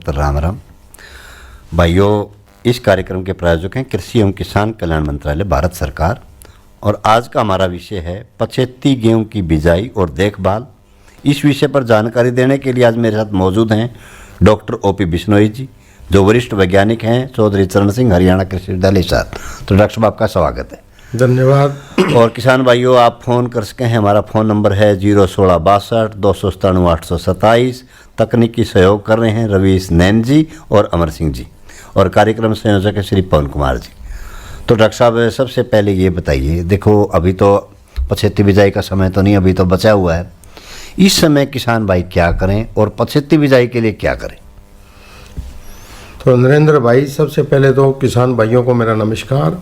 Doctor Ram Ram. भाइयों, इस कार्यक्रम के प्रायोजक हैं कृषि एवं किसान कल्याण मंत्रालय, भारत सरकार। और आज का हमारा विषय है पछेती गेहूं की बिजाई और देखभाल। इस विषय पर जानकारी देने के लिए आज मेरे साथ मौजूद हैं डॉक्टर ओपी बिश्नोई जी, जो वरिष्ठ वैज्ञानिक हैं चौधरी चरण सिंह, हरियाणा कृषि विश्वविद्यालय हिसार। तो डॉक्टर साहब, आपका स्वागत है। धन्यवाद। और किसान भाइयों, आप फ़ोन कर सकें हैं, हमारा फ़ोन नंबर है 01662 297 827। तकनीकी सहयोग कर रहे हैं रवीश नैन जी और अमर सिंह जी, और कार्यक्रम संयोजक है श्री पवन कुमार जी। तो डॉक्टर साहब, सबसे पहले ये बताइए, देखो अभी तो पछेती बिजाई का समय तो नहीं, अभी तो बचा हुआ है। इस समय किसान भाई क्या करें और पछेती बिजाई के लिए क्या करें? तो नरेंद्र भाई, सबसे पहले तो किसान भाइयों को मेरा नमस्कार।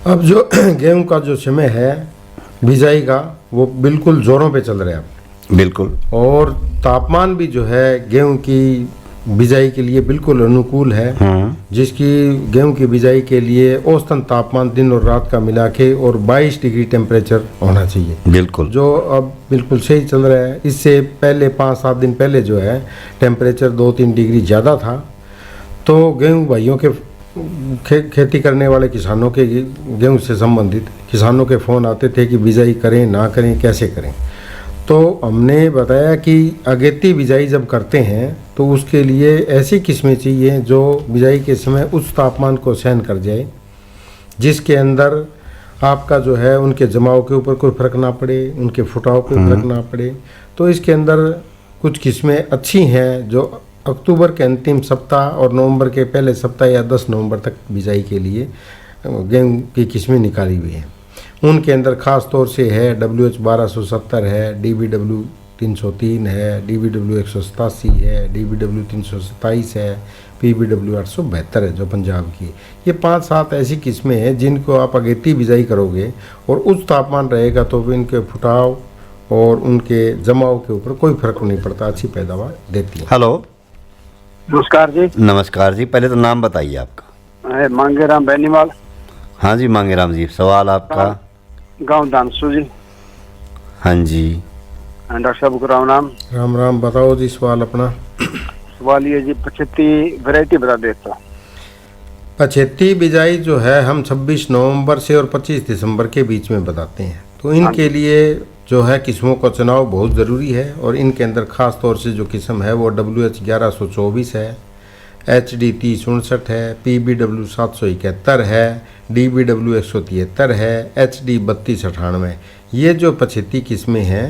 अब जो गेहूं का जो समय है बिजाई का, वो बिल्कुल जोरों पे चल रहा है। बिल्कुल। और तापमान भी जो है गेहूं की बिजाई के लिए बिल्कुल अनुकूल है, जिसकी गेहूं की बिजाई के लिए औसतन तापमान दिन और रात का मिला के और 22 डिग्री टेम्परेचर होना चाहिए। बिल्कुल। जो अब बिल्कुल सही चल रहा है। इससे पहले 5-7 दिन पहले जो है टेम्परेचर 2-3 डिग्री ज़्यादा था। तो गेहूं भाइयों के खेती करने वाले किसानों के, गेहूं से संबंधित किसानों के फ़ोन आते थे कि बिजाई करें ना करें, कैसे करें। तो हमने बताया कि अगेती बिजाई जब करते हैं तो उसके लिए ऐसी किस्में चाहिए जो बिजाई के समय उच्च तापमान को सहन कर जाए, जिसके अंदर आपका जो है उनके जमाव के ऊपर कोई फर्क ना पड़े, उनके फुटाव पे फर्क ना पड़े। तो इसके अंदर कुछ किस्में अच्छी हैं जो अक्टूबर के अंतिम सप्ताह और नवंबर के पहले सप्ताह या 10 नवंबर तक बिजाई के लिए गेहूं की किस्में निकाली हुई हैं। उनके अंदर ख़ास तौर से है WH 1270 है, DBW 303 है, DBW 187 है, DBW 327 है, PBW 872 है जो पंजाब की। ये 5-7 ऐसी किस्में हैं जिनको आप अगेती बिजाई करोगे और उच्च तापमान रहेगा तो इनके फुटाव और उनके जमाव के ऊपर कोई फर्क नहीं पड़ता, अच्छी पैदावार देती है। हेलो, नमस्कार जी। नमस्कार जी। पहले तो नाम बताइए आपका। मांगेराम बैनीवाल। हाँ जी, मांगेराम जी। सवाल आपका? गांव दानसू जी। हाँ जी। डॉक्टर साहब को राम राम। राम राम। बताओ जी सवाल अपना। सवाल ये जी, पछेती वैरायटी बता देता। पछेती बिजाई जो है हम 26 नवंबर से और 25 दिसंबर के बीच में बताते हैं। तो इनके लिए जो है किस्मों का चुनाव बहुत ज़रूरी है। और इनके अंदर ख़ास तौर से जो किस्म है वो WH 1124 है, HD 3069 है, PBW 771 है, DBW 173 है, HD 3298। ये जो पछेती किस्में हैं,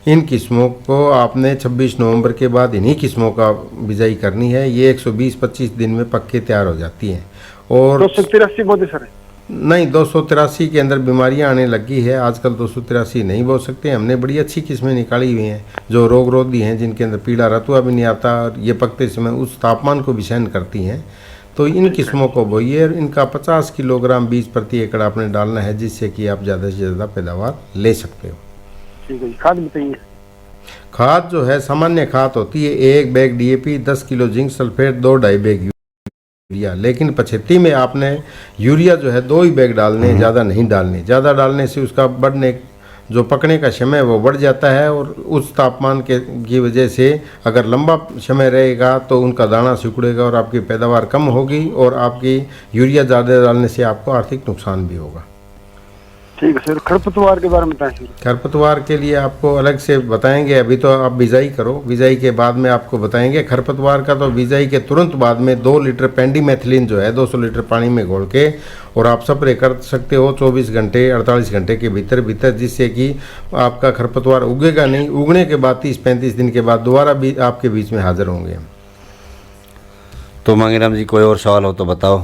इन किस्मों को आपने 26 नवंबर के बाद इन्हीं किस्मों का बिजाई करनी है। ये 120-25 दिन में पक्के तैयार हो जाती हैं। और 283 बोते सर? नहीं, 283 के अंदर बीमारियां आने लगी है। आजकल 283 नहीं बोल सकते। हमने बड़ी अच्छी किस्में निकाली हुई हैं जो रोग रोधी हैं, जिनके अंदर पीला रतुआ भी नहीं आता और ये पकते समय उस तापमान को भी सहन करती हैं। तो इन किस्मों को बोइए। इनका 50 किलोग्राम बीज प्रति एकड़ आपने डालना है, जिससे कि आप ज़्यादा से ज़्यादा पैदावार ले सकते हो। ठीक है। खाद बताइए। खाद जो है सामान्य खाद होती है। 1 bag DAP, 10 kilo zinc sulphate, 2-2.5 bag urea. लेकिन पछेती में आपने यूरिया जो है 2 ही बैग डालने, ज़्यादा नहीं डालने। ज़्यादा डालने से उसका बढ़ने, जो पकने का समय वो बढ़ जाता है। और उस तापमान की वजह से अगर लंबा समय रहेगा तो उनका दाना सिकुड़ेगा और आपकी पैदावार कम होगी। और आपकी यूरिया ज़्यादा डालने से आपको आर्थिक नुकसान भी होगा। ठीक है सर। खरपतवार के बारे में बताएं सर। खरपतवार के लिए आपको अलग से बताएंगे। अभी तो आप बिजाई करो, बिजाई के बाद में आपको बताएंगे। खरपतवार का तो बिजाई के तुरंत बाद में 2 लीटर पेंडीमेथिलीन जो है 200 लीटर पानी में घोल के और आप स्प्रे कर सकते हो 24 घंटे 48 घंटे के भीतर, जिससे कि आपका खरपतवार उगेगा नहीं। उगने के बाद 30-35 दिन के बाद दोबारा भी आपके बीच में हाजिर होंगे। तो मांगेराम जी, कोई और सवाल हो तो बताओ।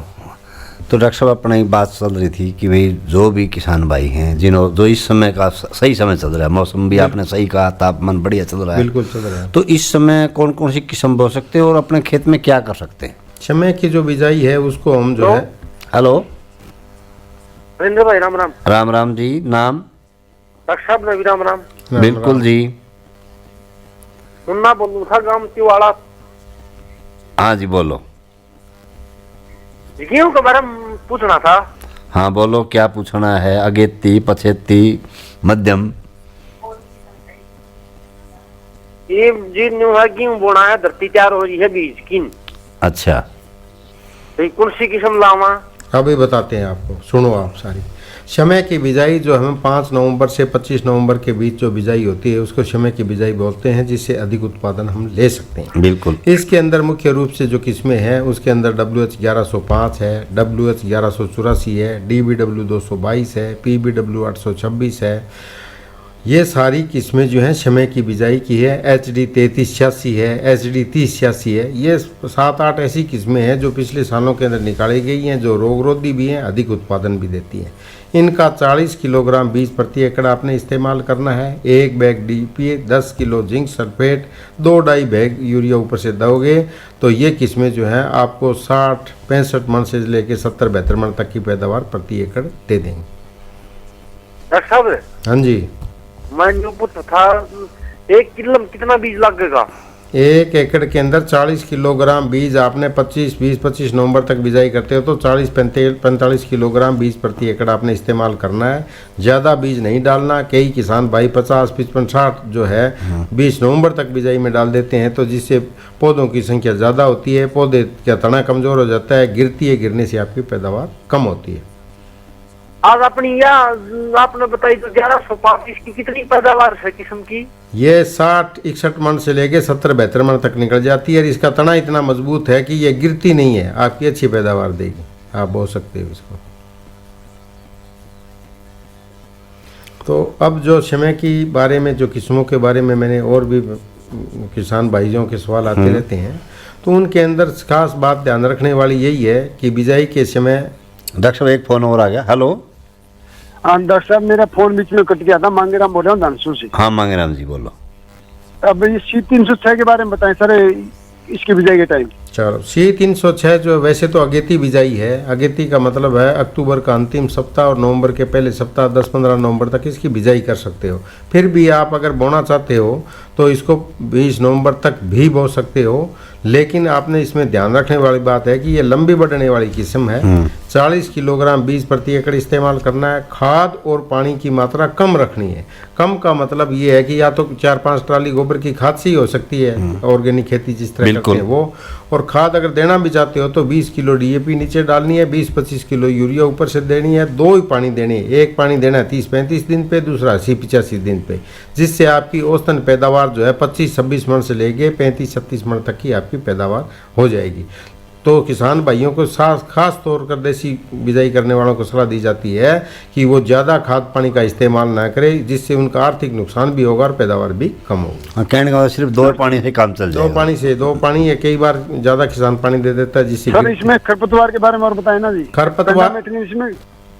तो डॉक्टर साहब, अपनी बात चल रही थी कि भाई जो भी किसान भाई हैं जो इस समय का सही समय चल रहा है, मौसम भी आपने सही कहा, तापमान बढ़िया चल रहा है, बिल्कुल चल रहा है। तो इस समय कौन कौन सी किस्म बो सकते हैं और अपने खेत में क्या कर सकते हैं? समय की जो बिजाई है उसको हम जो है। हेलो नरेंद्र भाई, राम राम। राम राम जी। नाम? डॉक्टर साहब ने राम राम। बिल्कुल जी। मुन्ना बोलू था, गांव तिवाड़ा। हाँ जी, बोलो। गेहूं के बारे में पूछना था। हाँ बोलो, क्या पूछना है? अगेती, पछेती, मध्यम? ये जी न्यू है गेहूं बोना है, धरती तैयार हो रही है बीज की, अच्छा भाई कौन सी किस्म लावा? अभी बताते हैं आपको, सुनो आप सारी। समय की बिजाई जो हमें 5 नवंबर से 25 नवंबर के बीच जो बिजाई होती है उसको समय की बिजाई बोलते हैं, जिससे अधिक उत्पादन हम ले सकते हैं। बिल्कुल। इसके अंदर मुख्य रूप से जो किस्में हैं उसके अंदर WH 1105 है, WH 1184 है, DBW 222 है, PBW 826 है। ये सारी किस्में जो हैं समय की बिजाई की है। HD 3386 है, HD 3086 है। ये 7-8 ऐसी किस्में हैं जो पिछले सालों के अंदर निकाली गई हैं, जो रोगरोधी भी हैं, अधिक उत्पादन भी देती हैं। इनका 40 किलोग्राम बीज प्रति एकड़ आपने इस्तेमाल करना है। 1 bag DAP, 10 kilo zinc sulphate, 2-2.5 bag urea ऊपर से दोगे तो ये किस्में जो हैं आपको 60-65 मन से लेकर 70-72 मन तक की पैदावार प्रति एकड़ दे देंगे। डॉक्टर साहब, हाँ जी। मैं न्यू पूछा था, 1 किलो में कितना बीज लगेगा? 1 एकड़ के अंदर 40 किलोग्राम बीज आपने 25 नवंबर तक बिजाई करते हो तो 40-45 किलोग्राम बीज प्रति एकड़ आपने इस्तेमाल करना है। ज़्यादा बीज नहीं डालना। कई किसान भाई 50, 55, 60 जो है 20 नवंबर तक बिजाई में डाल देते हैं, तो जिससे पौधों की संख्या ज़्यादा होती है, पौधे का तना कमज़ोर हो जाता है, गिरती है, गिरने से आपकी पैदावार कम होती है। आज अपनी या आपने बताई तो 1135 की कितनी पैदावार है किस्म की? ये 60-61 मन से लेके 70-72 मन तक निकल जाती है और इसका तना इतना मजबूत है कि ये गिरती नहीं है, आपकी अच्छी पैदावार देगी। आप बोल सकते हो इसको। तो अब जो समय की बारे में, जो किस्मों के बारे में मैंने और भी किसान भाइयों के सवाल आते रहते हैं, तो उनके अंदर खास बात ध्यान रखने वाली यही है कि बिजाई के समय। डॉक्टर साहब एक फोन और आ गया। हेलो। हाँ डॉक्टर साहब, मेरा फोन बीच में कट गया था। मांगेराम बोल रहा हूँ धानसू से। हाँ मांगेराम जी बोलो। अब ये C306 के बारे में बताएं सर, इसकी बिजाई के टाइम। चलो, C306 जो वैसे तो अगेती बिजाई है। अगेती का मतलब है अक्टूबर का अंतिम सप्ताह और नवंबर के पहले सप्ताह, 10-15 नवंबर तक इसकी बिजाई कर सकते हो। फिर भी आप अगर बोना चाहते हो तो इसको 20 नवंबर तक भी बो सकते हो, लेकिन आपने इसमें ध्यान रखने वाली बात है कि ये लंबी बढ़ने वाली किस्म है। 40 किलोग्राम बीज प्रति एकड़ इस्तेमाल करना है। खाद और पानी की मात्रा कम रखनी है। कम का मतलब ये है कि या तो 4-5 ट्राली गोबर की खाद से ही हो सकती है, ऑर्गेनिक खेती जिस तरह करते हैं वो। और खाद अगर देना भी चाहते हो तो 20 किलो DAP नीचे डालनी है, 20-25 किलो यूरिया ऊपर से देनी है। 2 ही पानी देने, एक पानी देना है 30-35 दिन पे, दूसरा 80-85 दिन पे, जिससे आपकी औसतन पैदावार जो है 25-26 मन से लेके 35-36 मन तक की आपकी पैदावार हो जाएगी। तो किसान भाइयों को खास तौर पर देसी बिजाई करने वालों को सलाह दी जाती है कि वो ज़्यादा खाद पानी का इस्तेमाल ना करें, जिससे उनका आर्थिक नुकसान भी होगा और पैदावार भी कम होगी। कहने का सिर्फ 2 पानी से काम चल जाएगा। 2 पानी है। कई बार ज़्यादा किसान पानी दे देता है, जिससे सर इसमें खरपतवार के बारे में और बताएं ना जी।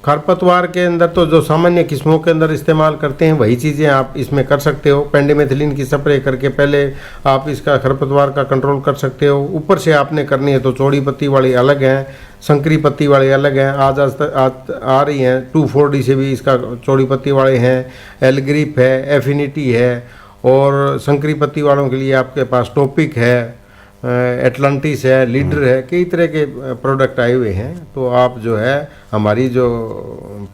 खरपतवार के अंदर तो जो सामान्य किस्मों के अंदर इस्तेमाल करते हैं वही चीज़ें आप इसमें कर सकते हो। पेंडिमेथिलिन की स्प्रे करके पहले आप इसका खरपतवार का कंट्रोल कर सकते हो। ऊपर से आपने करनी है तो चौड़ी पत्ती वाली अलग हैं, संकरी पत्ती वाले अलग हैं। आज आ रही हैं 2,4-D से भी इसका चौड़ी पत्ती वाले हैं। एलग्रिप है, एफिनिटी है, और संकरी पत्ती वालों के लिए आपके पास टॉपिक है, एटलांटिस है, लीडर है, कई तरह के प्रोडक्ट आए हुए हैं। तो आप जो है हमारी जो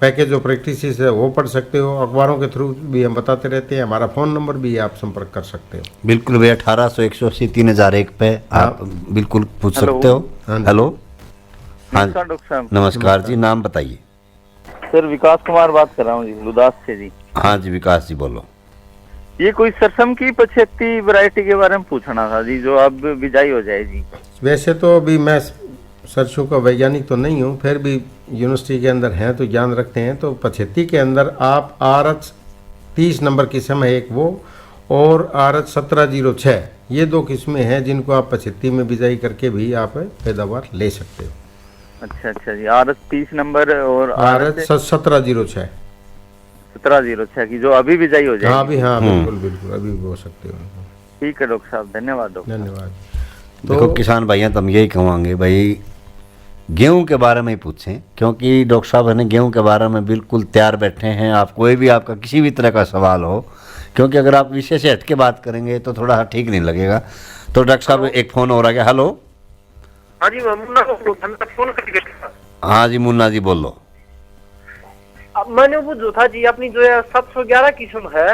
पैकेज ऑफ प्रैक्टिसेस है वो पढ़ सकते हो। अखबारों के थ्रू भी हम बताते रहते हैं। हमारा फ़ोन नंबर भी आप संपर्क कर सकते हो। बिल्कुल भैया, 1800-180-3001 पे आप बिल्कुल पूछ सकते हो। हेलो। हाँ डॉक्टर साहब नमस्कार जी, नाम बताइए। सर विकास कुमार बात कर रहा हूँ जी, गुरदास से जी। हाँ जी विकास जी बोलो। ये कोई सरसम की 75 वैरायटी के बारे में पूछना था जी, जो अब बिजाई हो जाए जी। वैसे तो अभी मैं सरसों का वैज्ञानिक तो नहीं हूँ, फिर भी यूनिवर्सिटी के अंदर हैं तो ज्ञान रखते हैं। तो 75 के अंदर आप RH 30 नंबर किस्म है एक वो, और RH 1706, ये 2 किस्में हैं जिनको आप 75 में बिजाई करके भी आप पैदावार ले सकते हो। अच्छा जी, RH 30 नंबर और RH 1706 की जो अभी बिजाई हो जाए। हाँ भी, हाँ बिल्कुल अभी भी हो सकते हो। ठीक है डॉक्टर साहब, धन्यवाद डॉक्टर। धन्यवाद। देखो किसान भाइयों, तुम यही कहेंगे भाई गेहूं के बारे में ही पूछें, क्योंकि डॉक्टर साहब है ना गेहूं के बारे में बिल्कुल तैयार बैठे हैं। आप कोई भी आपका किसी भी तरह का सवाल हो, क्योंकि अगर आप विषय से हट के बात करेंगे तो थोड़ा ठीक नहीं लगेगा। तो डॉक्टर साहब एक फ़ोन और आ गया। हेलो। हाँ जी मुन्ना फोन कर गया। हाँ जी मुन्ना जी बोलो। अब मैंने वो जो था जी अपनी जो है 711 किस्म है,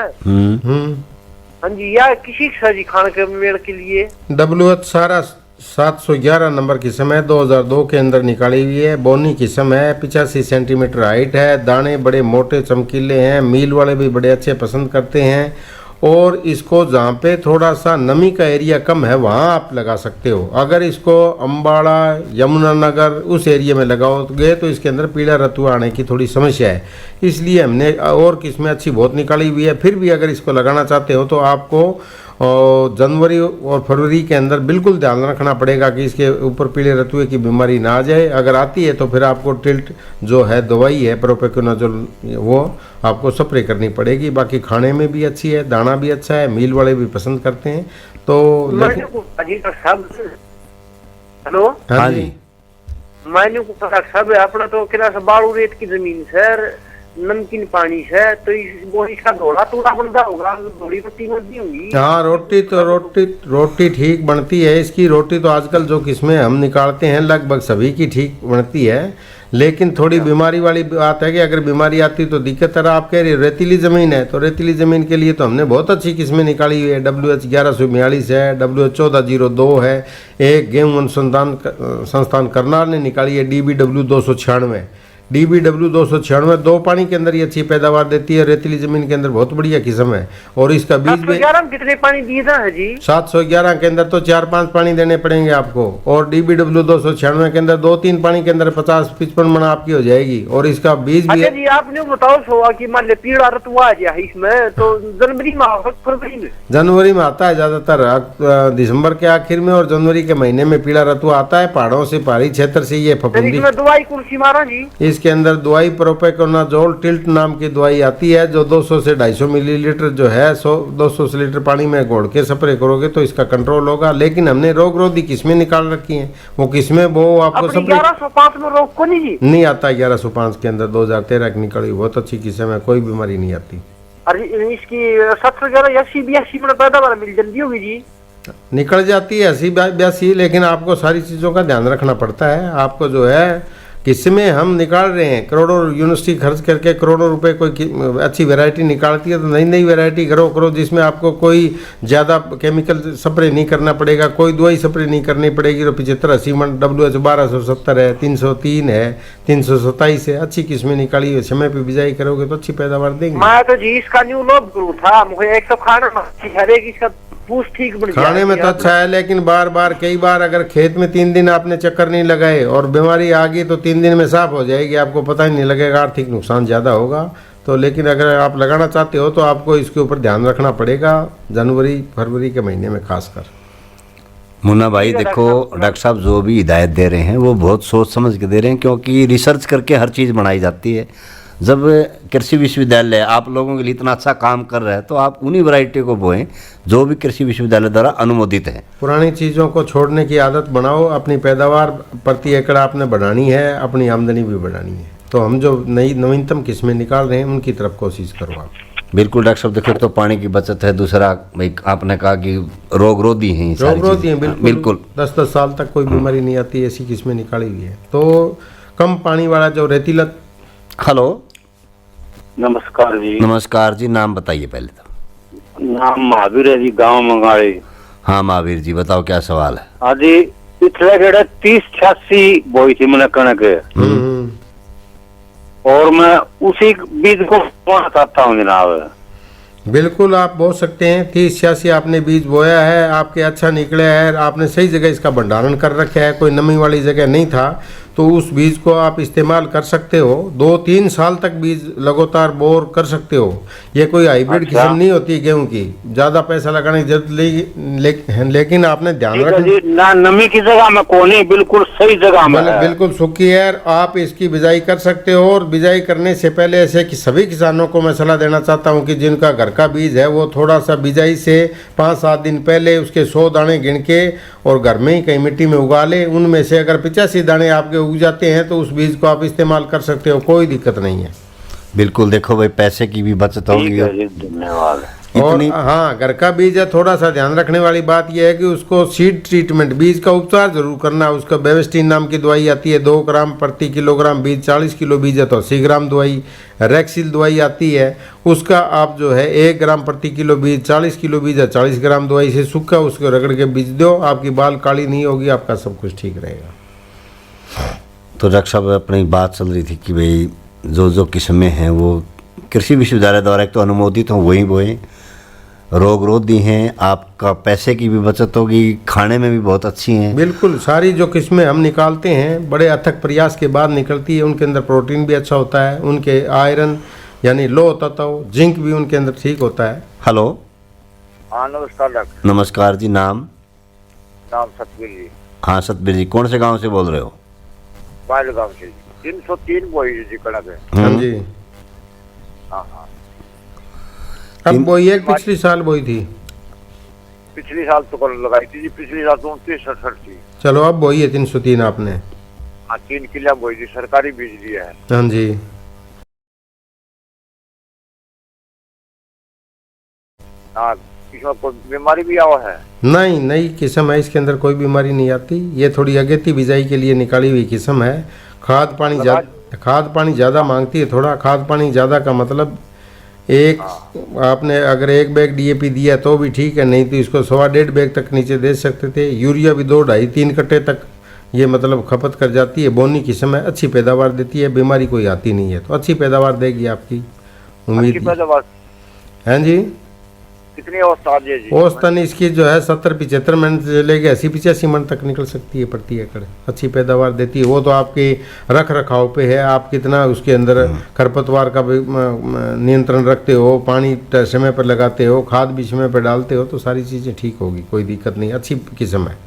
हाँ जी, या किसी सर जी खान के मेड़ के लिए WH सारा 711 नंबर किस्म है, 2002 के अंदर निकाली हुई है। बोनी किस्म है, 85 सेंटीमीटर हाइट है। दाने बड़े मोटे चमकीले हैं, मील वाले भी बड़े अच्छे पसंद करते हैं। और इसको जहाँ पे थोड़ा सा नमी का एरिया कम है वहाँ आप लगा सकते हो। अगर इसको अम्बाड़ा, यमुनानगर उस एरिया में लगाओगे तो इसके अंदर पीला रतुआ आने की थोड़ी समस्या है। इसलिए हमने और किस्में अच्छी बहुत निकाली हुई है। फिर भी अगर इसको लगाना चाहते हो तो आपको जनवरी और फरवरी के अंदर बिल्कुल ध्यान रखना पड़ेगा कि इसके ऊपर पीले रतुए की बीमारी ना आ जाए। अगर आती है तो फिर आपको टिल्ट जो है दवाई है प्रोपेक्विनाजोल, वो आपको स्प्रे करनी पड़ेगी। बाकी खाने में भी अच्छी है, दाना भी अच्छा है, मील वाले भी पसंद करते हैं। तो मैंने को अजी डॉक्टर साहब, हेलो, हाँ जी। मैंने को पता सब अपना तो किला से बालू रेत की जमीन सर, नमकीन पानी से, तो वो इसका धोड़ा टूड़ा बनता होगा, धोड़ी पट्टी बनती होगी। हाँ, रोटी ठीक बनती है। इसकी रोटी तो आजकल जो किस्में हम निकालते हैं लगभग सभी की ठीक बनती है। लेकिन थोड़ी बीमारी वाली बात है कि अगर बीमारी आती तो दिक्कत है। आप कह रहे रेतीली ज़मीन है, तो रेतीली ज़मीन के लिए तो हमने बहुत अच्छी किस्में निकाली हुई है। WH 1142 है, WH 1402 है। एक गेहूं अनुसंधान संस्थान करनाल ने निकाली है DBW 296। DBW 296 दो पानी के अंदर ये अच्छी पैदावार देती है। रेतीली जमीन के अंदर बहुत बढ़िया किस्म है। और इसका बीज भी 711 में कितने पानी दिए था है जी? 711 के अंदर तो 4-5 पानी देने पड़ेंगे आपको। और DBW 296 के अंदर 2-3 पानी के अंदर 50-55 मन आपकी हो जाएगी। और इसका बीज भी अच्छा जी, आपने बताओ सोआ कि मान ले पीड़ा रतुआ आ गया है इसमें, तो जनवरी में आओ, फरवरी में? जनवरी में आता है ज़्यादातर, दिसंबर के आखिर में और जनवरी के महीने में पीला रतुआ आता है। पहाड़ों से, पहाड़ी क्षेत्र से ये फफूंदी। इसमें दवाई कुर्सी मारा जी? इसके अंदर दवाई प्रोपेकोनाजोल टिल्ट नाम की दवाई आती है, जो 200 से 250 मिलीलीटर जो है 200 लीटर पानी में घोल के स्प्रे करोगे तो इसका कंट्रोल होगा। लेकिन हमने रोग रोधी किस्में निकाल रखी हैं, वो किस्में वो आपको अपनी स्प्रे 1105 में रोग को नहीं जी? नहीं आता। 1105 के अंदर 2013 की निकली बहुत अच्छी किस्म है, कोई बीमारी नहीं आती। अरे इसकी 70 80-82 में पैदावार मिल जल्दी होगी जी? निकल जाती है 80-82, लेकिन आपको सारी चीज़ों का ध्यान रखना पड़ता है। आपको जो है किस्में हम निकाल रहे हैं, करोड़ों यूनिवर्सिटी खर्च करके करोड़ों रुपए कोई अच्छी वैरायटी निकालती है, तो नई नई वैरायटी करो जिसमें आपको कोई ज़्यादा केमिकल स्प्रे नहीं करना पड़ेगा, कोई दवाई स्प्रे नहीं करनी पड़ेगी। तो 75-80 मन WH 1270 है, 303 है, 327 है। अच्छी किस्में निकाली हुई, समय पे बिजाई करोगे तो अच्छी पैदावार देंगे। मैं तो जी इसका न्यू लोभ गुरु था, मुझे एक तो खाना हरेक इसका पूछ ठीक बन गया। खाने में तो अच्छा है, लेकिन बार बार कई बार अगर खेत में 3 दिन आपने चक्कर नहीं लगाए और बीमारी आ गई तो 3 दिन में साफ हो जाएगी, आपको पता ही नहीं लगेगा, आर्थिक नुकसान ज़्यादा होगा। तो लेकिन अगर आप लगाना चाहते हो तो आपको इसके ऊपर ध्यान रखना पड़ेगा, जनवरी फरवरी के महीने में खासकर। मुन्ना भाई देखो, डॉक्टर साहब जो भी हिदायत दे रहे हैं वो बहुत सोच समझ के दे रहे हैं, क्योंकि रिसर्च करके हर चीज़ बनाई जाती है। जब कृषि विश्वविद्यालय आप लोगों के लिए इतना अच्छा काम कर रहा है तो आप उन्हीं वैरायटी को बोएं जो भी कृषि विश्वविद्यालय द्वारा अनुमोदित है। पुरानी चीज़ों को छोड़ने की आदत बनाओ, अपनी पैदावार प्रति एकड़ आपने बढ़ानी है, अपनी आमदनी भी बढ़ानी है। तो हम जो नई नवीनतम किस्में निकाल रहे हैं उनकी तरफ कोशिश करो आप। बिल्कुल डॉक्टर साहब, देखो तो पानी की बचत है, दूसरा भाई आपने कहा कि रोग रोधी हैं, रोग रोधी हैं, बिल्कुल 10-10 साल तक कोई बीमारी नहीं आती, ऐसी किस्में निकाली हुई है। तो कम पानी वाला जो रेतीला। हेलो, नमस्कार जी। नमस्कार जी, नाम बताइए पहले तो। नाम महावीर है जी, गांव मंगाड़ी। हाँ महावीर जी, बताओ क्या सवाल है। हाँ जी, पिछले गेड़े 30-86 बोई थी मैंने कणक, और मैं उसी बीज को बोना चाहता हूँ जनाब। बिल्कुल आप बो सकते हैं। 30-86 आपने बीज बोया है, आपके अच्छा निकले है, आपने सही जगह इसका भंडारण कर रखा है, कोई नमी वाली जगह नहीं था, तो उस बीज को आप इस्तेमाल कर सकते हो। 2-3 साल तक बीज लगातार बोर कर सकते हो। ये कोई हाइब्रिड अच्छा। किस्म नहीं होती गेहूं की, ज़्यादा पैसा लगाने की जरूरत लेकिन आपने ध्यान रखना ना नमी की जगह में कोनी, बिल्कुल सही जगह में है। बिल्कुल सूखी है, आप इसकी बिजाई कर सकते हो। और बिजाई करने से पहले ऐसे कि सभी किसानों को मैं सलाह देना चाहता हूं कि जिनका घर का बीज है वो थोड़ा सा बिजाई से 5-7 दिन पहले उसके 100 दाने गिन के और घर में ही कहीं मिट्टी में उगा ले। उनमें से अगर 85 दाने आपके उग जाते हैं तो उस बीज को आप इस्तेमाल कर सकते हो, कोई दिक्कत नहीं है। बिल्कुल, देखो भाई पैसे की भी बचत होगी। धन्यवाद। और इतनी हाँ, घर का बीज है, थोड़ा सा ध्यान रखने वाली बात यह है कि उसको सीड ट्रीटमेंट, बीज का उपचार जरूर करना है। उसका बेवेस्टीन नाम की दवाई आती है, 2 ग्राम प्रति किलोग्राम बीज, 40 किलो बीज है तो 80 ग्राम दवाई। रेक्सिल दवाई आती है, उसका आप जो है 1 ग्राम प्रति किलो बीज, 40 किलो बीज है 40 ग्राम दवाई से सूखा उसको रगड़ के बीज दो, आपकी बाल काली नहीं होगी, आपका सब कुछ ठीक रहेगा। तो डॉक्टर साहब अपनी बात चल रही थी कि भाई जो जो किस्में हैं वो कृषि विश्वविद्यालय द्वारा एक तो अनुमोदित हों, वही बोएं, रोग रोधी हैं, आपका पैसे की भी बचत होगी, खाने में भी बहुत अच्छी हैं। बिल्कुल, सारी जो किस्में हम निकालते हैं बड़े अथक प्रयास के बाद निकलती है। उनके अंदर प्रोटीन भी अच्छा होता है, उनके आयरन यानी लो तत्व, जिंक भी उनके अंदर ठीक होता है। हेलो, हाँ नमस्कार डॉक्टर। नमस्कार जी, नाम? नाम सतवीर जी, हाँ सतबीर जी, कौन से गांव से बोल रहे हो? पायल गाँव से। 303 बोई जी कड़ा पे। हाँ जी, हाँ हाँ, अब बोई है, पिछली साल बोई थी। पिछली साल तो कर लगाई थी जी, पिछली साल तो 29-68 थी। चलो अब बोई है 303 आपने। हाँ 3 किला बोई जी, सरकारी बीज दिया है। हाँ जी, हाँ, इसमें कोई बीमारी भी आओ है? नहीं, नई किस्म है, इसके अंदर कोई बीमारी नहीं आती। ये थोड़ी अगेती बिजाई के लिए निकाली हुई किस्म है। खाद पानी ज़्यादा मांगती है थोड़ा। खाद पानी ज़्यादा का मतलब एक, आपने अगर 1 बैग डीएपी दिया तो भी ठीक है, नहीं तो इसको 1.25 बैग तक नीचे दे सकते थे। यूरिया भी 2, 2.5, 3 कट्टे तक ये मतलब खपत कर जाती है। बोनी किस्म है, अच्छी पैदावार देती है, बीमारी कोई आती नहीं है, तो अच्छी पैदावार देगी आपकी उम्मीद अच्छी पैदावार है जी। कितनी औसत है जी? औसतन इसकी जो है 70-75 मन से लेके 80-85 मन तक निकल सकती है प्रति एकड़। अच्छी पैदावार देती है। वो तो आपके रख रखाव पे है, आप कितना उसके अंदर खरपतवार का भी नियंत्रण रखते हो, पानी समय पर लगाते हो, खाद भी समय पर डालते हो, तो सारी चीज़ें ठीक होगी, कोई दिक्कत नहीं। अच्छी किस्म है।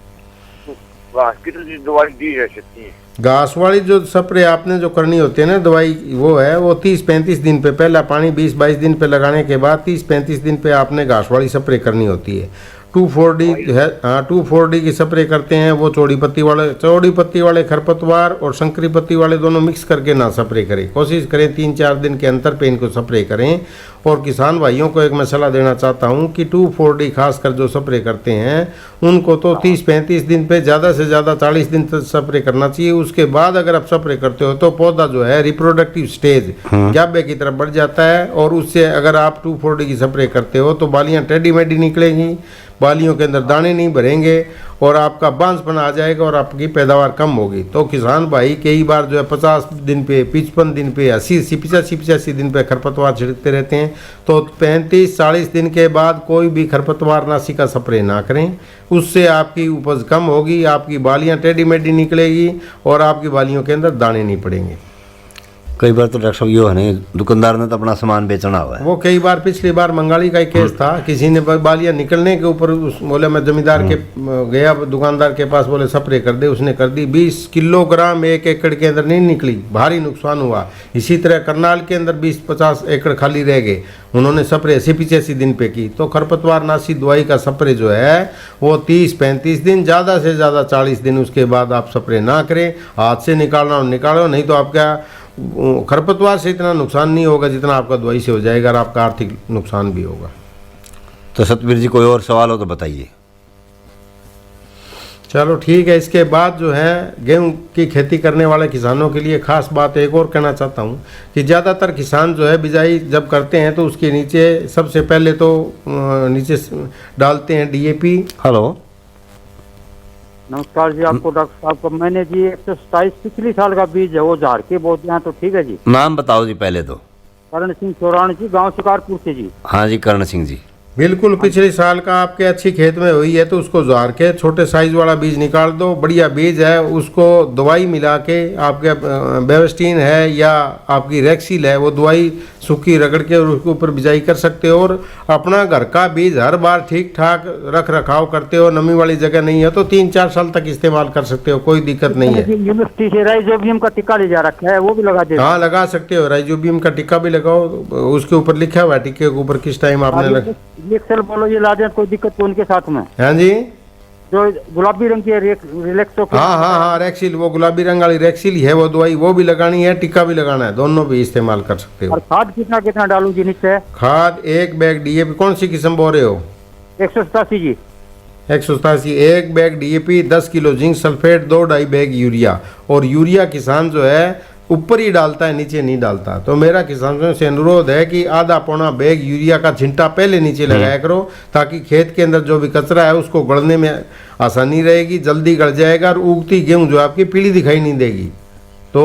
वाह, कितनी दवाई दी है सकती है? घास वाली जो स्प्रे आपने जो करनी होती है ना दवाई, वो है वो 30-35 दिन पे, पहला पानी 20-22 दिन पे लगाने के बाद 30-35 दिन पे आपने घास वाली स्प्रे करनी होती है। 2,4-D है, हाँ 2,4-D की स्प्रे करते हैं। वो चौड़ी पत्ती वाले खरपतवार और संकरी पत्ती वाले दोनों मिक्स करके ना स्प्रे करें। कोशिश करें 3-4 दिन के अंतर पे इनको स्प्रे करें। और किसान भाइयों को एक मैं सलाह देना चाहता हूं कि 2,4-D खासकर जो स्प्रे करते हैं उनको तो 30-35 दिन पे, ज़्यादा से ज़्यादा 40 दिन तक स्प्रे करना चाहिए। उसके बाद अगर आप स्प्रे करते हो तो पौधा जो है रिप्रोडक्टिव स्टेज ग्याबे की तरफ बढ़ जाता है, और उससे अगर आप 2,4-D की स्प्रे करते हो तो बालियाँ टेढ़ी मेढ़ी निकलेंगी, बालियों के अंदर दाने नहीं भरेंगे और आपका बांझपना आ जाएगा और आपकी पैदावार कम होगी। तो किसान भाई कई बार जो है 50 दिन पे, 55 दिन पे, 80, 85 दिन पे खरपतवार छिड़कते रहते हैं। तो 35-40 दिन के बाद कोई भी खरपतवार नाशी का स्प्रे ना करें, उससे आपकी उपज कम होगी, आपकी बालियाँ टेढ़ी मेढ़ी निकलेगी और आपकी बालियों के अंदर दाने नहीं पड़ेंगे। कई बार तो डॉक्टर साहब यो है नहीं, दुकानदार ने तो अपना सामान बेचना हुआ है। वो कई बार, पिछली बार मंगाली का एक केस था, किसी ने बालियाँ निकलने के ऊपर बोले मैं जमींदार के गया, दुकानदार के पास, बोले स्प्रे कर दे, उसने कर दी। 20 किलोग्राम 1 एकड़ के अंदर नहीं निकली, भारी नुकसान हुआ। इसी तरह करनाल के अंदर 20-50 एकड़ खाली रह गए, उन्होंने स्प्रे 80-85 दिन पे की। तो खरपतवार नाशी दवाई का स्प्रे जो है वो 30-35 दिन, ज़्यादा से ज़्यादा 40 दिन, उसके बाद आप स्प्रे ना करें। हाथ से निकालना निकालो, नहीं तो आपका खरपतवार से इतना नुकसान नहीं होगा जितना आपका दवाई से हो जाएगा, और आपका आर्थिक नुकसान भी होगा। तो सतबीर जी कोई और सवाल हो तो बताइए। चलो ठीक है। इसके बाद जो है गेहूं की खेती करने वाले किसानों के लिए खास बात एक और कहना चाहता हूं कि ज़्यादातर किसान जो है बिजाई जब करते हैं तो उसके नीचे सबसे पहले तो नीचे डालते हैं डीएपी। हेलो, नमस्कार जी, आपको डॉक्टर साहब को मैंने जी 127 पिछली साल का बीज है वो झाड़ के बोते हैं, तो ठीक है जी? नाम बताओ जी पहले तो। करण सिंह चौरान जी, गांव शिकारपुर से जी। हाँ जी, करण सिंह जी। बिल्कुल, पिछले साल का आपके अच्छी खेत में हुई है तो उसको झाड़ के छोटे साइज वाला बीज निकाल दो। बढ़िया बीज है, उसको दवाई मिला के, आपके बेवेस्टीन है या आपकी रेक्सिल है, वो दवाई सूखी रगड़ के और उसके ऊपर बिजाई कर सकते हो। और अपना घर का बीज हर बार ठीक ठाक रख रखाव करते हो, नमी वाली जगह नहीं है तो 3-4 साल तक इस्तेमाल कर सकते हो, कोई दिक्कत नहीं है। यूनिवर्सिटी से राइजोबियम का टिक्का ले जा रखा है, वो भी लगा दे। हाँ, लगा सकते हो, राइजोबियम का टिक्का भी लगाओ, उसके ऊपर लिखा हुआ है टिक्के के ऊपर किस टाइम आपने एक्सेल बोलो ये ला दें, कोई दिक्कत तो उनके साथ में। हाँ जी, जो गुलाबी रंग की है, रिलैक्सो की। हाँ हाँ हाँ, रेक्सिल, वो गुलाबी रंग वाली रेक्सिल ही है वो दवाई, वो भी लगानी है, टिक्का भी लगाना है, दोनों भी इस्तेमाल कर सकते हो। और खाद कितना कितना डालूं जी नीचे? खाद 1 बैग डीएपी, कौन सी किस्म बोल रहे हो? 187 जी। 187, 1 bag DAP, 10 kilo zinc sulphate, 2-2.5 bag urea. और यूरिया किसान जो है ऊपर ही डालता है, नीचे नहीं डालता। तो मेरा किसानों से अनुरोध है कि आधा पौना बैग यूरिया का छिंटा पहले नीचे लगाया करो, ताकि खेत के अंदर जो भी कचरा है उसको गड़ने में आसानी रहेगी, जल्दी गड़ जाएगा और उगती गेहूं जो आपकी पीली दिखाई नहीं देगी। तो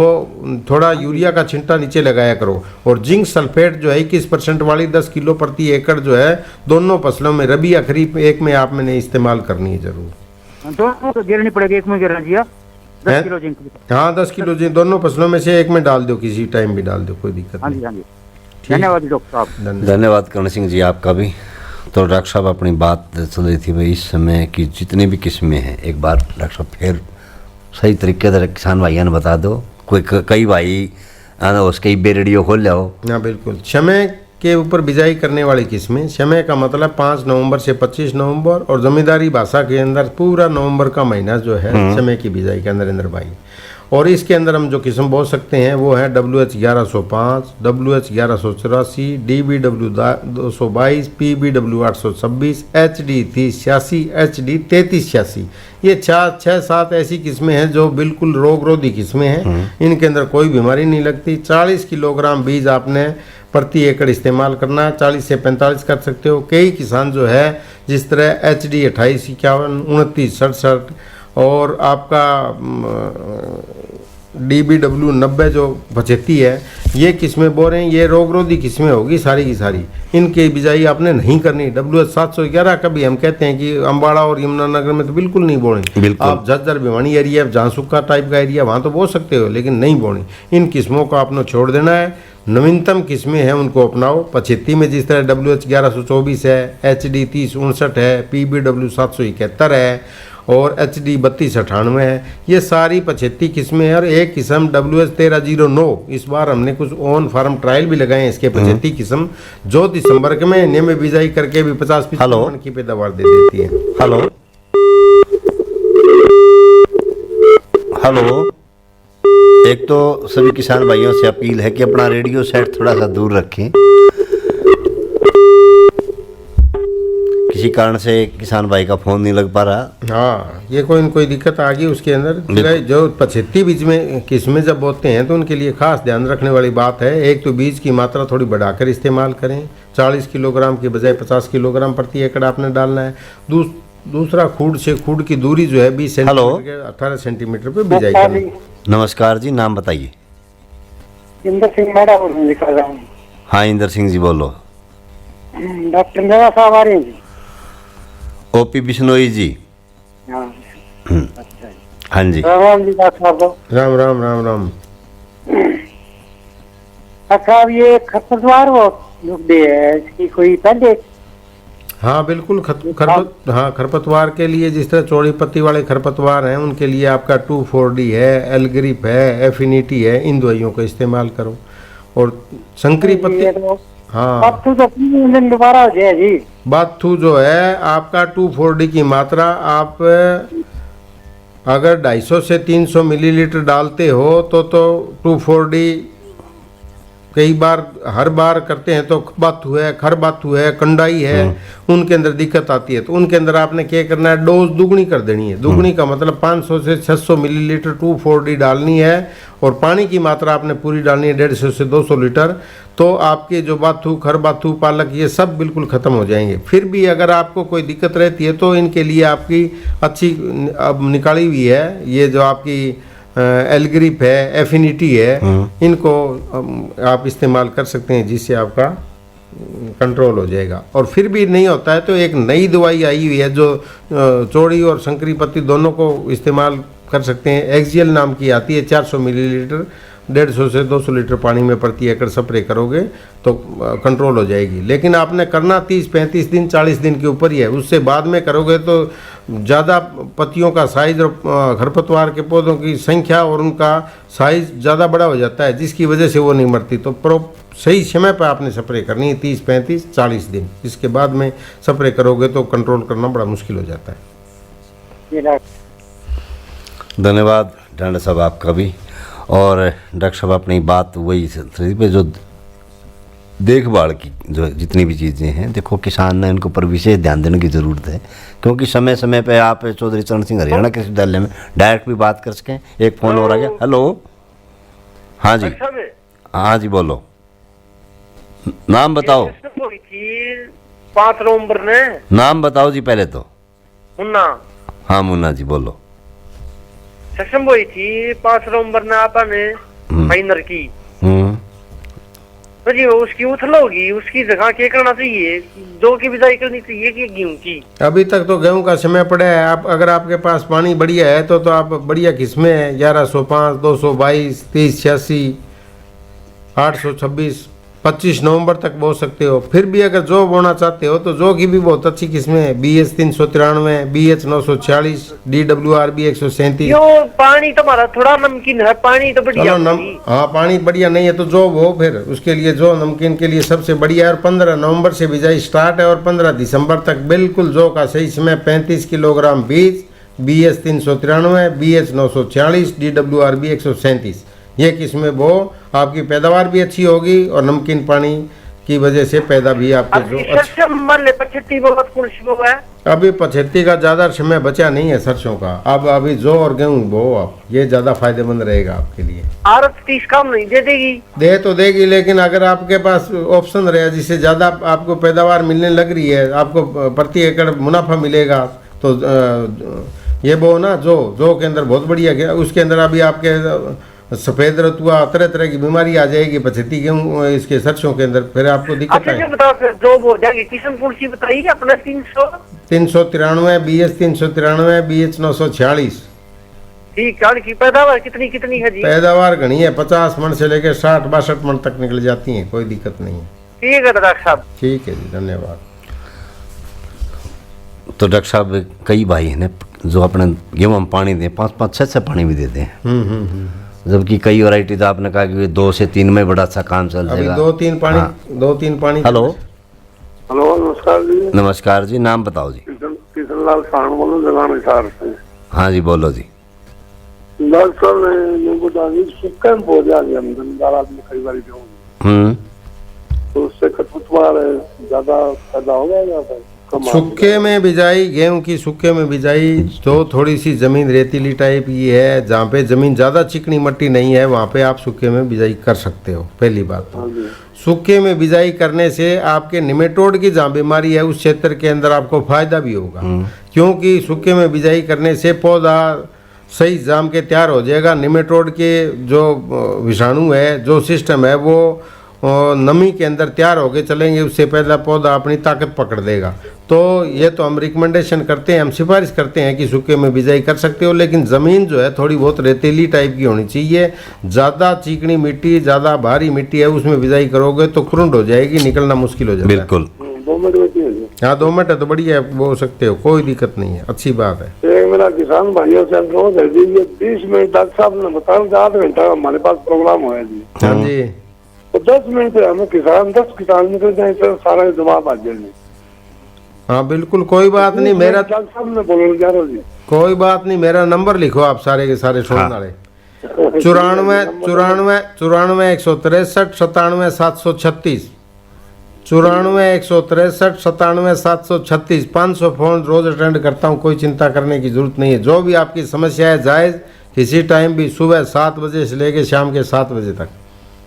थोड़ा यूरिया का छिंटा नीचे लगाया करो। और जिंक सल्फेट जो है 21% वाली 10 किलो प्रति एकड़ जो है दोनों फसलों में, रबी या खरीफ, एक में आप मैंने इस्तेमाल करनी है जरूर। दोनों तो गिरनी पड़ेगी, एक में गिरना जी। 10 किलो जिंक। हाँ 10 किलो जिंक दोनों फसलों में से एक में डाल दो, किसी टाइम भी डाल दो, कोई दिक्कत हाँ नहीं। जी हाँ जी, धन्यवाद डॉक्टर साहब। धन्यवाद करण सिंह जी आपका भी। तो डॉक्टर साहब अपनी बात चल रही थी भाई, इस समय की जितनी भी किस्में हैं, एक बार डॉक्टर साहब फिर सही तरीके से किसान भाइयों ने बता दो। कोई कई भाई उसके बेरेडियो खोल जाओ। हाँ बिल्कुल, समय के ऊपर बिजाई करने वाली किस्में, समय का मतलब 5 नवंबर से 25 नवंबर, और जमींदारी भाषा के अंदर पूरा नवंबर का महीना जो है समय की बिजाई के अंदर भाई। और इसके अंदर हम जो किस्म बो सकते हैं वो है WH1105, WH1184, DBW 222, PBW 826, HD 3086, HD 3386। ये 6-7 ऐसी किस्में हैं जो बिल्कुल रोगरोधी किस्में हैं, इनके अंदर कोई बीमारी नहीं लगती। 40 किलोग्राम बीज आपने प्रति एकड़ इस्तेमाल करना है, 40 से 45 कर सकते हो। कई किसान जो है जिस तरह HD 2851, 2967 और आपका DBW 90 जो 75 है, ये किस्में बो रहे हैं, ये रोगरोधी किस्में होगी सारी की सारी, इनकी बिजाई आपने नहीं करनी। WH 711 का भी हम कहते हैं कि अम्बाड़ा और यमुनानगर में तो बिल्कुल नहीं बोनी। बिल्कुल। आप झज्जर भिवानी एरिया, जहाँ सूखा टाइप का एरिया, वहाँ तो बो सकते हो, लेकिन नहीं बोनी। इन किस्मों को आपने छोड़ देना है। नवीनतम किस्में हैं उनको अपनाओ। 75 में जिस तरह WH 1124 है, HD 3059 है, PBW 771 है और HD 3298 है, ये सारी 75 किस्में हैं। और एक किस्म WH 1309, इस बार हमने कुछ ऑन फार्म ट्रायल भी लगाए हैं इसके 75 किस्म, जो दिसंबर के महीने में बिजाई करके भी 50-50 टन की पैदावार दे देती है। हेलो हेलो, एक तो सभी किसान भाइयों से अपील है कि अपना रेडियो सेट थोड़ा सा दूर रखें। किसी कारण से किसान भाई का फोन नहीं लग पा रहा। हाँ, ये कोई दिक्कत आ गई उसके अंदर। जो 75 बीज में किस्में जब बोते हैं तो उनके लिए खास ध्यान रखने वाली बात है, एक तो बीज की मात्रा थोड़ी बढ़ाकर इस्तेमाल करें, 40 किलोग्राम की बजाय 50 किलोग्राम प्रति एकड़ आपने डालना है। दूसरा, खूड से खूड की दूरी जो है 20 सेंटीमीटर के 18 सेंटीमीटर पे बिजाई करें। नमस्कार जी, नाम बताइए। इंदर सिंह मैडा कर रहा हूँ। हाँ इंदर सिंह जी बोलो। डॉक्टर मेरा साहब आ रहे हैं जी। OP बिश्नोई जी। हाँ अच्छा हाँ जी। राम जी डॉक्टर साहब। राम राम राम राम। अच्छा, अब ये खरपतवार वो दे है, इसकी कोई पहले? हाँ बिल्कुल, खरपतवार के लिए जिस तरह चौड़ी पत्ती वाले खरपतवार हैं उनके लिए आपका 2,4-D है, एलग्रिप है, एफिनिटी है, इन दवाइयों का इस्तेमाल करो। और संकरी पत्ती, हाँ बाथू तो दोबारा हो जाए जी। बाथू जो है आपका 2,4-D की मात्रा आप अगर 250 से 300 मिलीलीटर डालते हो तो 2,4-D कई बार हर बार करते हैं तो बाथू है, खर बाथू है, कंडाई है, उनके अंदर दिक्कत आती है। तो उनके अंदर आपने क्या करना है, डोज दुगनी कर देनी है। दुगनी का मतलब 500 से 600 मिलीलीटर 2,4-D डालनी है और पानी की मात्रा आपने पूरी डालनी है 150 से 200 लीटर। तो आपके जो बाथू, खर बाथू, पालक, ये सब बिल्कुल ख़त्म हो जाएंगे। फिर भी अगर आपको कोई दिक्कत रहती है तो इनके लिए आपकी अच्छी अब निकाली हुई है, ये जो आपकी एलग्रिप है, एफिनिटी है, इनको आप इस्तेमाल कर सकते हैं, जिससे आपका कंट्रोल हो जाएगा। और फिर भी नहीं होता है तो एक नई दवाई आई हुई है जो चौड़ी और संकरी पत्ती दोनों को इस्तेमाल कर सकते हैं। एक्सियल नाम की आती है, 400 मिलीलीटर 150 से 200 लीटर पानी में प्रति एकड़ स्प्रे करोगे तो कंट्रोल हो जाएगी। लेकिन आपने करना 30-35 दिन 40 दिन के ऊपर ही है, उससे बाद में करोगे तो ज़्यादा पत्तियों का साइज और खरपतवार के पौधों की संख्या और उनका साइज ज़्यादा बड़ा हो जाता है, जिसकी वजह से वो नहीं मरती। तो सही समय पर आपने स्प्रे करनी है, 30-35-40 दिन। इसके बाद में स्प्रे करोगे तो कंट्रोल करना बड़ा मुश्किल हो जाता है। जी डॉक्टर। धन्यवाद डांडा साहब आपका भी। और डॉक्टर साहब अपनी बात वही पे जो देखभाल की जो जितनी भी चीज़ें हैं, देखो किसान ने इनके ऊपर विशेष ध्यान देने की ज़रूरत है, क्योंकि समय समय पे आप चौधरी चरण सिंह हरियाणा कृषि विश्वविद्यालय में डायरेक्ट भी बात कर सकें। एक फ़ोन और आ गया। हेलो, हाँ जी, हाँ जी बोलो, नाम बताओ। 5 नवंबर ने नाम बताओ जी पहले तो। मुन्ना। हाँ मुन्ना जी बोलो। सक्षम हुई थी 5 नवंबर ने आपने फाइनल की। तो जी उसकी उथल होगी, उसकी जगह क्या करना चाहिए? जौ की बिजाई करनी चाहिए कि गेहूं की? अभी तक तो गेहूं का समय पड़ा है। आप अगर आपके पास पानी बढ़िया है तो आप बढ़िया किस्में 1105, 222, 3086, 826, 25 नवंबर तक बो सकते हो। फिर भी अगर जौ बोना चाहते हो तो जौ की भी बहुत अच्छी किस्में है। BH 393, BH 946, DWRB 137। यो पानी तुम्हारा थोड़ा नमकीन है, पानी तो बढ़िया चलो हाँ पानी बढ़िया नहीं है तो जौ वो फिर उसके लिए जौ नमकीन के लिए सबसे बढ़िया है। और 15 नवंबर से बिजाई स्टार्ट है और 15 दिसंबर तक बिल्कुल जौ का सही समय। 35 किलोग्राम बीज, BH 393, BH 946, DWRB 137, ये किस्में वो आपकी पैदावार भी अच्छी होगी और नमकीन पानी की वजह से पैदा भी आपके जो अच्छा। मान ले 75 बहुत कुछ वो है। अभी 75 का ज्यादा समय बचा नहीं है सरसों का। अब अभी जौ और गेहूं बो आप, ये ज्यादा फायदेमंद रहेगा आपके लिए। आरत 30 कम नहीं दे देगी? दे तो देगी, लेकिन अगर आपके पास ऑप्शन रहे जिससे ज्यादा आपको पैदावार मिलने लग रही है, आपको प्रति एकड़ मुनाफा मिलेगा, तो ये वो ना जो के अंदर बहुत बढ़िया गया। उसके अंदर अभी आपके सफेद रतुआ तरह तरह की बीमारी आ जाएगी 75 गेहूं इसके सरसों के अंदर, फिर आपको दिक्कत आएगी। बताओ फिर जो वो जाएगी किस्म कौन सी बताइए अपना? 393, BH 393, BH 946। ठीक है। की पैदावार कितनी है जी? पैदावार घनी है, 50 मन से लेकर 60-62 मन तक निकल जाती है, कोई दिक्कत नहीं है। ठीक है डॉक्टर साहब। ठीक है जी, धन्यवाद। तो डॉक्टर साहब कई भाई हैं जो अपने गेहूं में पानी दें, 5-5, 6 पानी भी देते हैं, जबकि कई वैरायटी तो आपने कहा कि 2 से 3 में बड़ा अच्छा काम चल जाएगा। 2-3 पानी। हेलो नमस्कार जी। नमस्कार जी, नाम बताओ जी। किशन लाल खान बोलो जगान हिसार से। हाँ जी बोलो जी। डॉक्टर ने मेरे को सुक्का में पहुंच गया जमींदार आदमी कई बार गेहूं, तो उससे खरपतवार ज्यादा पैदा हो जाएगा। सूखे में बिजाई, गेहूं की सूखे में बिजाई तो थोड़ी सी ज़मीन रेतीली टाइप की है, जहाँ पे ज़मीन ज़्यादा चिकनी मट्टी नहीं है वहाँ पे आप सूखे में बिजाई कर सकते हो। पहली बात तो सूखे में बिजाई करने से आपके निमेटोड की जहाँ बीमारी है उस क्षेत्र के अंदर आपको फायदा भी होगा, क्योंकि सूखे में बिजाई करने से पौधा सही जाम के तैयार हो जाएगा। निमेटोड के जो विषाणु है, जो सिस्टम है, वो नमी के अंदर तैयार होके चलेंगे, उससे पहला पौधा अपनी ताकत पकड़ देगा। तो ये तो हम रिकमेंडेशन करते हैं, हम सिफारिश करते हैं कि सूखे में बिजाई कर सकते हो, लेकिन ज़मीन जो है थोड़ी बहुत रेतीली टाइप की होनी चाहिए। ज़्यादा चिकनी मिट्टी, ज़्यादा भारी मिट्टी है उसमें बिजाई करोगे तो खुरुंड हो जाएगी, निकलना मुश्किल हो जाएगा। बिल्कुल। 2 मिनट हाँ 2 मिनट है तो बढ़िया बो सकते हो, कोई दिक्कत नहीं है, अच्छी बात है। एक मेरा किसान भाइयों से अनुरोध है जी, ये 20 मिनट डॉक्टर साहब ने बताया 8 घंटा हमारे पास प्रोग्राम हुआ है जी। हाँ जी, तो 10 मिनट पे हमें 10 किसान निकल जाए तो सारा जवाब आ जाएंगे। हाँ बिल्कुल, कोई बात नहीं। मेरा डॉक्टर साहब ने बोलो जा रहा जी। कोई बात नहीं, मेरा नंबर लिखो आप सारे के सारे सुनने वाले। 94 163 97 736, 94 163 97 736। 500 फोन रोज अटेंड करता हूँ, कोई चिंता करने की जरूरत नहीं है। जो भी आपकी समस्या है जायज़ किसी टाइम भी, सुबह 7 बजे से लेके शाम के 7 बजे तक।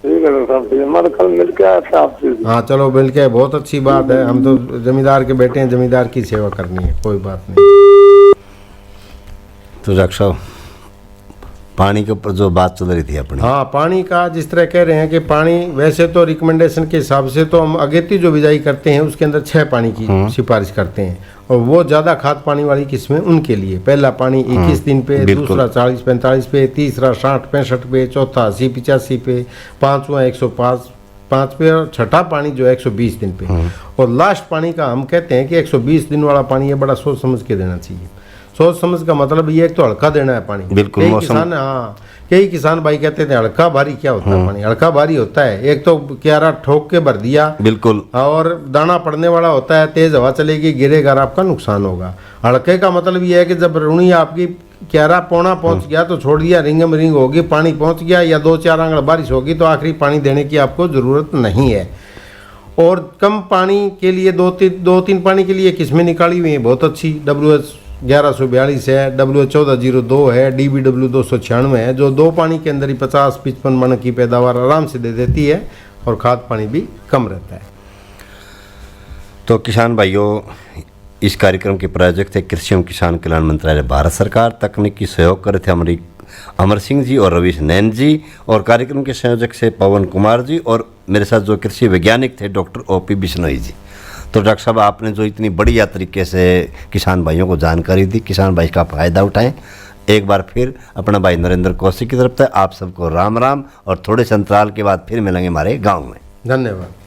ठीक है साहब, हमारा कल मिल के आया था आपसे। हाँ चलो मिल के बहुत अच्छी बात है, हम तो जमींदार के बेटे हैं, जमींदार की सेवा करनी है, कोई बात नहीं। तो डॉक्टर साहब पानी के ऊपर जो बात चल रही थी अपनी, हाँ पानी का जिस तरह कह रहे हैं कि पानी वैसे तो रिकमेंडेशन के हिसाब से तो हम अगेती जो बिजाई करते हैं उसके अंदर 6 पानी की सिफारिश करते हैं, और वो ज़्यादा खाद पानी वाली किस्में उनके लिए पहला पानी 21 दिन पे, दूसरा 40-45 पे, तीसरा 60-65 पे, चौथा 80-85 पे, पाँचवा 105 पे, और छठा पानी जो है 120 दिन पे। और लास्ट पानी का हम कहते हैं कि 120 दिन वाला पानी है, बड़ा सोच समझ के देना चाहिए। सोच समझ का मतलब ये है कि तो हल्का देना है पानी। बिल्कुल, कई मौसम- किसान, हाँ, कई किसान भाई कहते थे हल्का भारी क्या होता है पानी। हल्का भारी होता है, एक तो क्यारा ठोक के भर दिया बिल्कुल और दाना पड़ने वाला होता है, तेज हवा चलेगी, गिरेगा, आपका नुकसान होगा। हल्के का मतलब ये है कि जब रुणी आपकी क्यारा पौना पहुंच गया तो छोड़ दिया, रिंगम रिंग होगी, पानी पहुंच गया, या 2-4 आंगड़ बारिश होगी तो आखिरी पानी देने की आपको जरूरत नहीं है। और कम पानी के लिए 2-3 पानी के लिए किस्में निकाली हुई हैं बहुत अच्छी। WH 1142 है, WH 1402 है, DBW 296 है, जो 2 पानी के अंदर ही 50-55 मन की पैदावार आराम से दे देती है और खाद पानी भी कम रहता है। तो किसान भाइयों, इस कार्यक्रम के प्रायोजक थे कृषि एवं किसान कल्याण मंत्रालय भारत सरकार। तकनीकी सहयोग करे थे हमारी अमर सिंह जी और रवीश नैन जी, और कार्यक्रम के संयोजक से पवन कुमार जी, और मेरे साथ जो कृषि वैज्ञानिक थे डॉक्टर OP बिश्नोई जी। तो डॉक्टर साहब, आपने जो इतनी बढ़िया तरीके से किसान भाइयों को जानकारी दी, किसान भाई का फ़ायदा उठाएं। एक बार फिर अपना भाई नरेंद्र कौशिक की तरफ से आप सबको राम राम, और थोड़े से अंतराल के बाद फिर मिलेंगे हमारे गाँव में। धन्यवाद।